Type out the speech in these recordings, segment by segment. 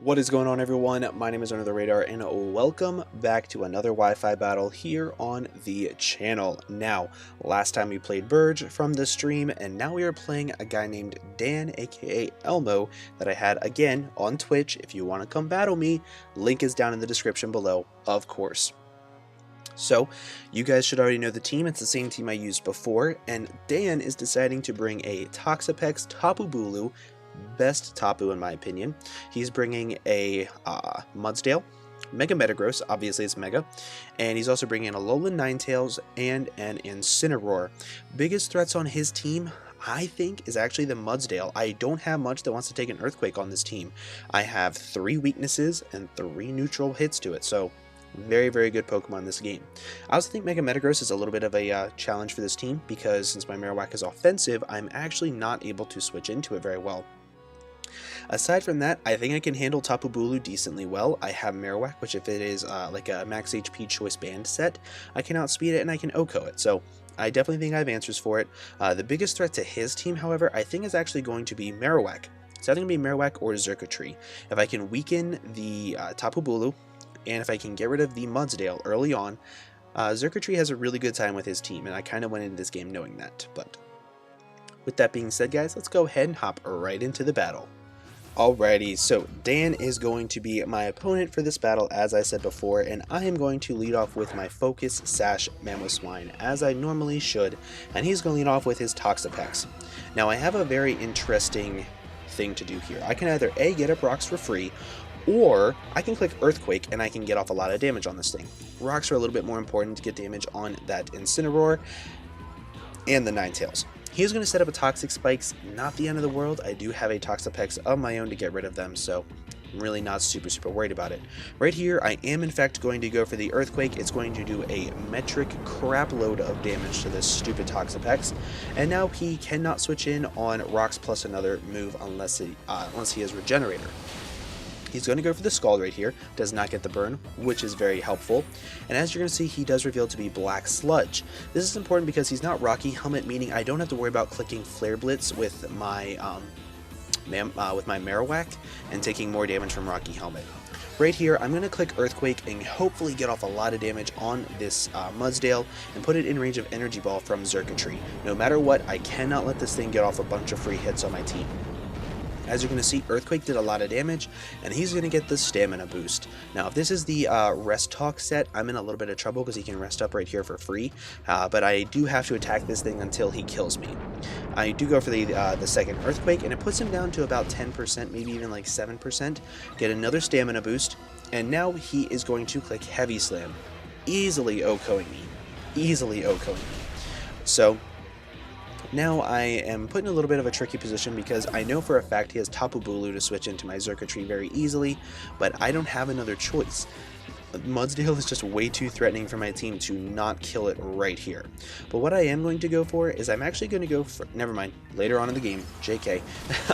What is going on, everyone? My name is Under the Radar and welcome back to another Wi-Fi battle here on the channel. Now, last time we played Burge from the stream, and now we are playing a guy named Dan, aka Elmo, that I had again on Twitch. If you want to come battle me, link is down in the description below, of course. So, you guys should already know the team. It's the same team I used before, and Dan is deciding to bring a Toxapex Tapu Bulu, best Tapu in my opinion. He's bringing a Mudsdale, Mega Metagross, obviously it's Mega, and he's also bringing a Alolan Ninetales and an Incineroar. Biggest threats on his team, I think, is actually the Mudsdale. I don't have much that wants to take an Earthquake on this team. I have 3 weaknesses and 3 neutral hits to it, so very, very good Pokemon in this game. I also think Mega Metagross is a little bit of a challenge for this team, because since my Marowak is offensive, I'm actually not able to switch into it very well. Aside from that, I think I can handle Tapu Bulu decently well. I have Marowak, which if it is like a max HP choice band set, I can outspeed it and I can OHKO it, so I definitely think I have answers for it. The biggest threat to his team, however, I think is actually going to be Marowak. It's either going to be Marowak or Xurkitree. If I can weaken the Tapu Bulu, and if I can get rid of the Mudsdale early on, Xurkitree has a really good time with his team, and I kind of went into this game knowing that. But with that being said, guys, let's go ahead and hop right into the battle. Alrighty, so Dan is going to be my opponent for this battle, as I said before, and I am going to lead off with my Focus Sash Mamoswine, as I normally should, and he's going to lead off with his Toxapex. Now, I have a very interesting thing to do here. I can either A, get up rocks for free, or I can click Earthquake and I can get off a lot of damage on this thing. Rocks are a little bit more important to get damage on that Incineroar and the Ninetales. He's going to set up a Toxic Spikes, not the end of the world. I do have a Toxapex of my own to get rid of them, so I'm really not super worried about it. Right here, I am in fact going to go for the Earthquake. It's going to do a metric crap load of damage to this stupid Toxapex, and now he cannot switch in on Rocks plus another move unless he has Regenerator. He's going to go for the Scald right here, does not get the burn, which is very helpful. And as you're going to see, he does reveal to be Black Sludge. This is important because he's not Rocky Helmet, meaning I don't have to worry about clicking Flare Blitz with my Marowak and taking more damage from Rocky Helmet. Right here, I'm going to click Earthquake and hopefully get off a lot of damage on this Mudsdale and put it in range of Energy Ball from Xurkitree. No matter what, I cannot let this thing get off a bunch of free hits on my team. As you're going to see, Earthquake did a lot of damage, and he's going to get the Stamina boost. Now, if this is the Rest Talk set, I'm in a little bit of trouble because he can rest up right here for free, but I do have to attack this thing until he kills me. I do go for the second Earthquake, and it puts him down to about 10%, maybe even like 7%. Get another Stamina boost, and now he is going to click Heavy Slam, easily OHKOing me. So now I am put in a little bit of a tricky position because I know for a fact he has Tapu Bulu to switch into my Xurkitree very easily, but I don't have another choice. Mudsdale is just way too threatening for my team to not kill it right here. But what I am going to go for is I'm actually going to go for, never mind, later on in the game, JK,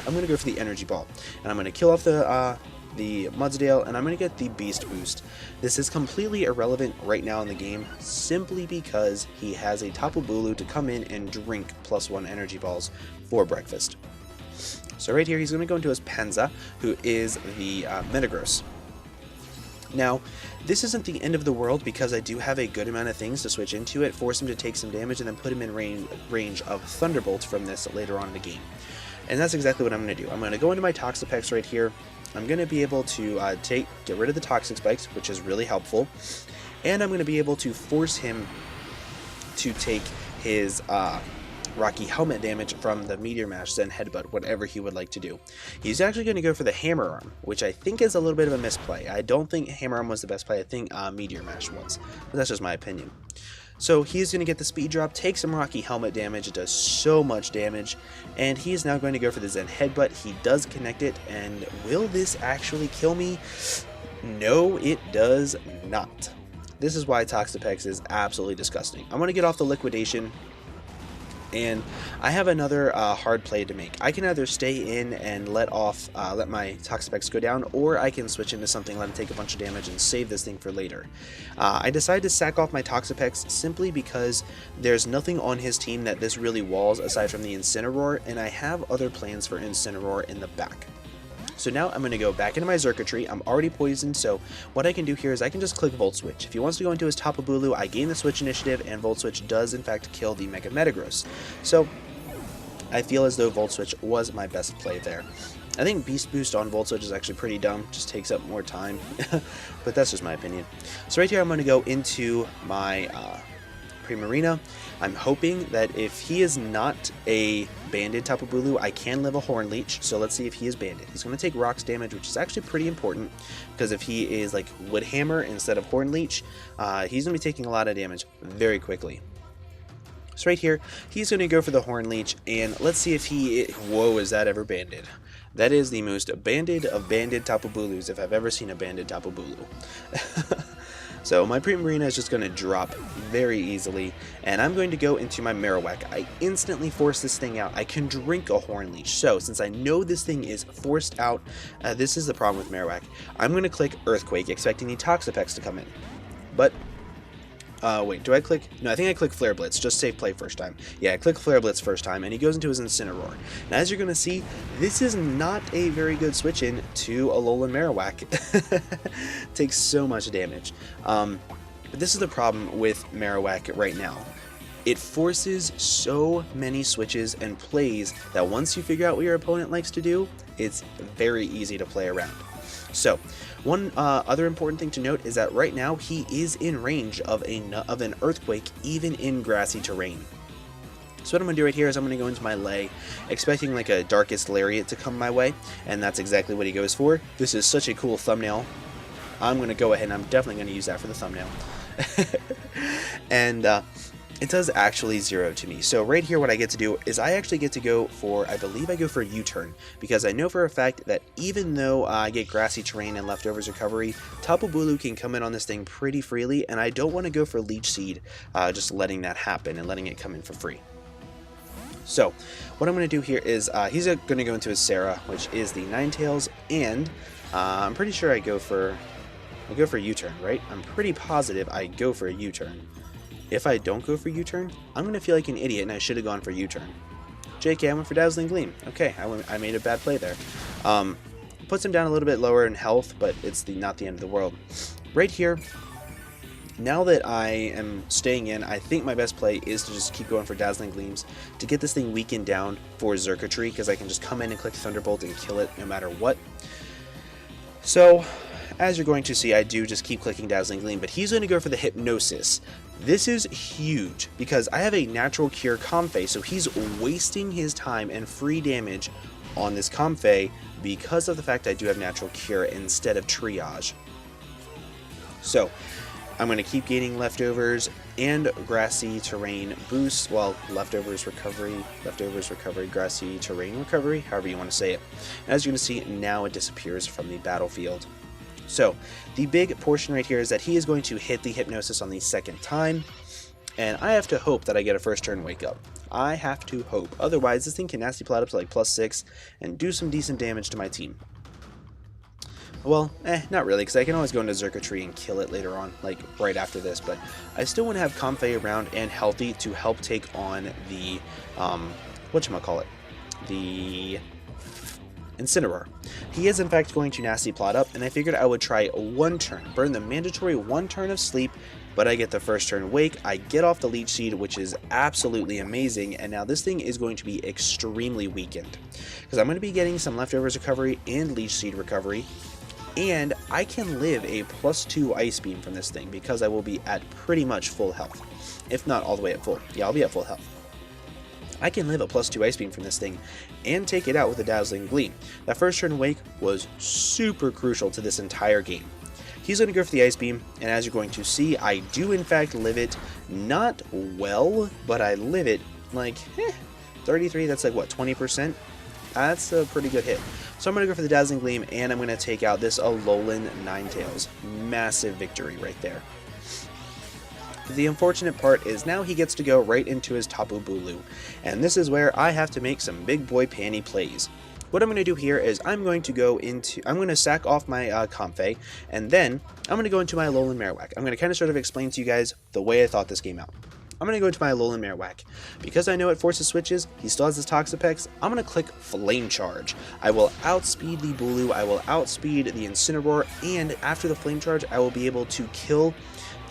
I'm going to go for the Energy Ball, and I'm going to kill off the Mudsdale, and I'm going to get the Beast Boost. This is completely irrelevant right now in the game, simply because he has a Tapu Bulu to come in and drink +1 Energy Balls for breakfast. So right here, he's going to go into his Penza, who is the Metagross. Now, this isn't the end of the world because I do have a good amount of things to switch into it, force him to take some damage, and then put him in range of Thunderbolt from this later on in the game. And that's exactly what I'm going to do. I'm going to go into my Toxapex right here. I'm going to be able to get rid of the Toxic Spikes, which is really helpful, and I'm going to be able to force him to take his Rocky Helmet damage from the Meteor Mash, Zen Headbutt, whatever he would like to do. He's actually going to go for the Hammer Arm, which I think is a little bit of a misplay. I don't think Hammer Arm was the best play. I think Meteor Mash was, but that's just my opinion. So he's going to get the speed drop, take some Rocky Helmet damage, it does so much damage, and he is now going to go for the Zen Headbutt. He does connect it, and will this actually kill me? No, it does not. This is why Toxapex is absolutely disgusting. I'm going to get off the Liquidation, and I have another hard play to make. I can either stay in and let my Toxapex go down, or I can switch into something, let it take a bunch of damage, and save this thing for later. I decided to sack off my Toxapex simply because there's nothing on his team that this really walls aside from the Incineroar, and I have other plans for Incineroar in the back. So now I'm going to go back into my circuitry. I'm already poisoned, so what I can do here is I can just click Volt Switch. If he wants to go into his Tapu Bulu, I gain the Switch initiative, and Volt Switch does in fact kill the Mega Metagross. So I feel as though Volt Switch was my best play there. I think Beast Boost on Volt Switch is actually pretty dumb, just takes up more time, but that's just my opinion. So right here I'm going to go into my Primarina. I'm hoping that if he is not a banded Tapu Bulu, I can live a Horn Leech, so let's see if he is banded. He's going to take Rocks damage, which is actually pretty important, because if he is like Wood Hammer instead of Horn Leech, he's going to be taking a lot of damage very quickly. So right here, he's going to go for the Horn Leech, and let's see if he... Whoa, is that ever banded? That is the most banded of banded Tapu Bulus if I've ever seen a banded Tapu Bulu. So my Primarina is just going to drop very easily, and I'm going to go into my Marowak. I instantly force this thing out. I can drink a Horn Leech, so since I know this thing is forced out, this is the problem with Marowak. I'm going to click Earthquake, expecting the Toxapex to come in. But, wait, do I click? No, I think I click Flare Blitz, just safe play first time. Yeah, I click Flare Blitz first time, and he goes into his Incineroar. And as you're going to see, this is not a very good switch in to Alolan Marowak. Takes so much damage. But this is the problem with Marowak right now. It forces so many switches and plays that once you figure out what your opponent likes to do, it's very easy to play around. So, one other important thing to note is that right now he is in range of an Earthquake, even in grassy terrain. So what I'm going to do right here is I'm going to go into my Lay, expecting like a Darkest Lariat to come my way, and that's exactly what he goes for. This is such a cool thumbnail. I'm going to go ahead and I'm definitely going to use that for the thumbnail. And it does actually 0 to me. So right here what I get to do is I actually get to go for, I believe I go for U-turn, because I know for a fact that even though I get Grassy Terrain and Leftovers Recovery, Tapu Bulu can come in on this thing pretty freely, and I don't want to go for Leech Seed, just letting that happen and letting it come in for free. So what I'm going to do here is he's going to go into his Sarah, which is the Ninetales, and I'm pretty sure I go for U-turn, right? I'm pretty positive I go for a U-turn. If I don't go for U-turn, I'm going to feel like an idiot and I should have gone for U-turn. JK, I went for Dazzling Gleam. Okay, I made a bad play there. Puts him down a little bit lower in health, but it's not the end of the world. Right here, now that I am staying in, I think my best play is to just keep going for Dazzling Gleams to get this thing weakened down for Circuitry, because I can just come in and click Thunderbolt and kill it no matter what. So, as you're going to see, I do just keep clicking Dazzling Gleam, but he's going to go for the Hypnosis. This is huge, because I have a Natural Cure Comfey, so he's wasting his time and free damage on this Comfey because of the fact I do have Natural Cure instead of Triage. So, I'm going to keep gaining Leftovers and Grassy Terrain boosts, well, Leftovers Recovery, Grassy Terrain Recovery, however you want to say it. As you're going to see, now it disappears from the battlefield. So, the big portion right here is that he is going to hit the Hypnosis on the second time, and I have to hope that I get a first turn Wake Up. I have to hope, otherwise this thing can nasty plot up to like +6 and do some decent damage to my team. Well, not really, because I can always go into Circuitry and kill it later on, like right after this, but I still want to have Comfey around and healthy to help take on the, whatchamacallit, the Incineroar. He is in fact going to nasty plot up, and I figured I would try one turn, burn the mandatory one turn of sleep, but I get the first turn Wake, I get off the Leech Seed, which is absolutely amazing, and now this thing is going to be extremely weakened, because I'm going to be getting some Leftovers Recovery and Leech Seed Recovery, and I can live a +2 Ice Beam from this thing, because I will be at pretty much full health, if not all the way at full. Yeah, I'll be at full health. I can live a +2 Ice Beam from this thing and take it out with a Dazzling Gleam. That first turn Wake was super crucial to this entire game. He's going to go for the Ice Beam, and as you're going to see, I do in fact live it, not well, but I live it like, 33, that's like what, 20%? That's a pretty good hit. So I'm going to go for the Dazzling Gleam, and I'm going to take out this Alolan Ninetales. Massive victory right there. The unfortunate part is now he gets to go right into his Tapu Bulu, and this is where I have to make some big boy panty plays. What I'm going to do here is I'm going to sack off my Comfey, and then I'm going to go into my Alolan Marowak. I'm going to kind of sort of explain to you guys the way I thought this game out. I'm going to go to my Alolan Marowak. Because I know it forces switches, he still has his Toxapex, I'm going to click Flame Charge. I will outspeed the Bulu, I will outspeed the Incineroar, and after the Flame Charge, I will be able to kill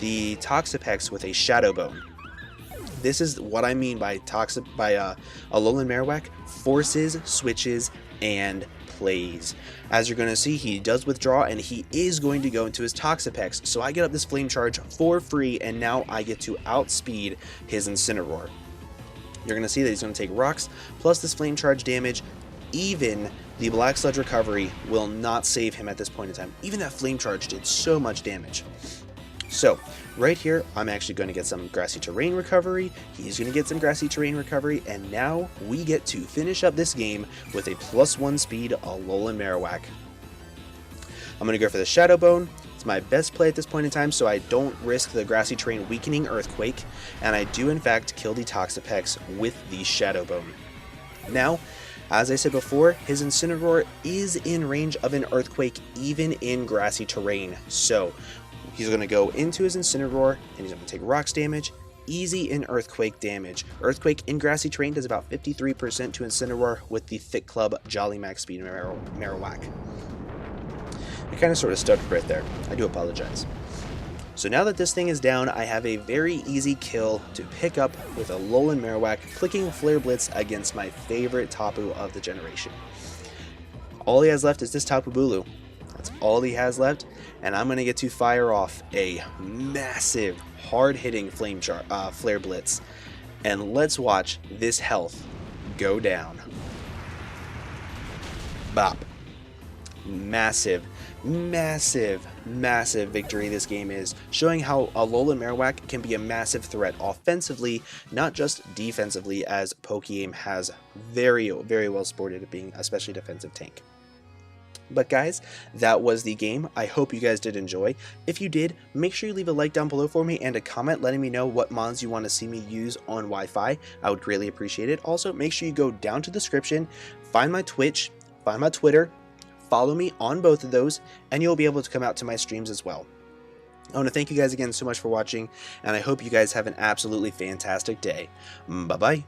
the Toxapex with a Shadow Bone. This is what I mean by Alolan Marowak forces, switches, and plays. As you're going to see, he does withdraw, and he is going to go into his Toxapex, so I get up this Flame Charge for free, and now I get to outspeed his Incineroar. You're going to see that he's going to take rocks, plus this Flame Charge damage. Even the Black Sludge recovery will not save him at this point in time. Even that Flame Charge did so much damage. So, right here, I'm actually going to get some Grassy Terrain recovery, he's going to get some Grassy Terrain recovery, and now we get to finish up this game with a +1 speed Alolan Marowak. I'm going to go for the Shadow Bone. It's my best play at this point in time, so I don't risk the Grassy Terrain weakening Earthquake, and I do in fact kill the Toxapex with the Shadow Bone. Now, as I said before, his Incineroar is in range of an Earthquake even in Grassy Terrain, so he's going to go into his Incineroar, and he's going to take rocks damage, easy in Earthquake damage. Earthquake in Grassy Terrain does about 53% to Incineroar with the Thick Club Jolly Max Speed Marowak. I kind of sort of stuttered right there. I do apologize. So now that this thing is down, I have a very easy kill to pick up with a Alolan Marowak, clicking Flare Blitz against my favorite Tapu of the generation. All he has left is this Tapu Bulu. That's all he has left, and I'm going to get to fire off a massive, hard-hitting Flare Blitz. And let's watch this health go down. Bop. Massive, massive, massive victory this game is, showing how Alolan Marowak can be a massive threat offensively, not just defensively, as Pokeaim has very, very well sported at being especially defensive tank. But guys, that was the game. I hope you guys did enjoy. If you did, make sure you leave a like down below for me and a comment letting me know what mods you want to see me use on Wi-Fi. I would greatly appreciate it. Also, make sure you go down to the description, find my Twitch, find my Twitter, follow me on both of those, and you'll be able to come out to my streams as well. I want to thank you guys again so much for watching, and I hope you guys have an absolutely fantastic day. Bye-bye.